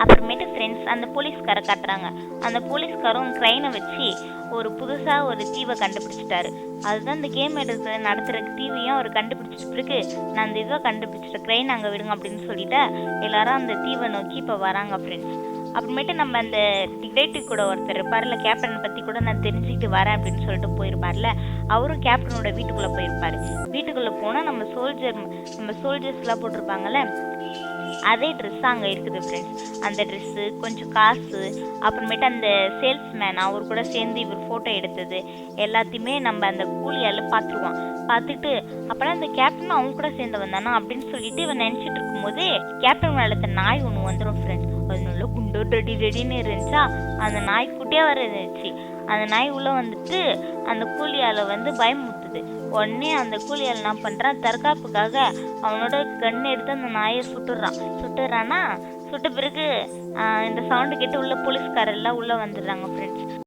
அப்புறமேட்டு ஃப்ரெண்ட்ஸ் அந்த போலீஸ்காரை காட்டுறாங்க. அந்த போலீஸ்காரும் க்ரைனை வச்சு ஒரு புதுசாக ஒரு தீவை கண்டுபிடிச்சிட்டாரு. அதுதான் இந்த கேம் நடத்துகிற தீவையும் அவர் கண்டுபிடிச்சிட்டு பிறகு நான் அந்த இதை கண்டுபிடிச்சிட்ட க்ரைன் அங்கே விடுங்க அப்படின்னு சொல்லிட்டு எல்லாரும் அந்த தீவை நோக்கி இப்போ வராங்க ஃப்ரெண்ட்ஸ். அப்புறமேட்டு நம்ம அந்த டிடெக்டிவ் கூட ஒருத்தர் இருப்பார்ல, கேப்டனை பற்றி கூட நான் தெரிஞ்சுக்கிட்டு வரேன் அப்படின்னு சொல்லிட்டு போயிருப்பார்ல, அவரும் கேப்டனோட வீட்டுக்குள்ளே போயிருப்பார். வீட்டுக்குள்ளே போனால் நம்ம சோல்ஜர்ஸ்லாம் போட்டிருப்பாங்கல்ல, அதே ட்ரெஸ் அங்கே இருக்குது ஃப்ரெண்ட்ஸ். அந்த ட்ரெஸ்ஸு, கொஞ்சம் காசு, அப்புறமேட்டு அந்த சேல்ஸ்மேன் அவர் கூட சேர்ந்து இவர் ஃபோட்டோ எடுத்தது எல்லாத்தையுமே நம்ம அந்த கூலியால் பார்த்துருவான். பார்த்துட்டு அப்போலாம் அந்த கேப்டனும் அவங்க கூட சேர்ந்து வந்தானா அப்படின்னு சொல்லிட்டு இவன் நினச்சிட்டு இருக்கும்போது கேப்டன் வளர்த்த நாய் ஒன்று வந்துடும் ஃப்ரெண்ட்ஸ். அது நல்லா குண்டு ரெடின்னு இருந்துச்சா, அந்த நாய் குட்டியாக வர இருந்துச்சு. அந்த நாய் உள்ளே வந்துட்டு அந்த கூலியால் பயமுறுத்துது. உடனே அந்த கூலியால் என்ன பண்ணுறான், தற்காப்புக்காக அவனோட கண் எடுத்து அந்த நாயை சுட்டுறானா. சுட்ட பிறகு இந்த சவுண்டு கேட்டு உள்ள போலீஸ்காரெல்லாம் உள்ளே வந்துடுறாங்க ஃப்ரெண்ட்ஸ்.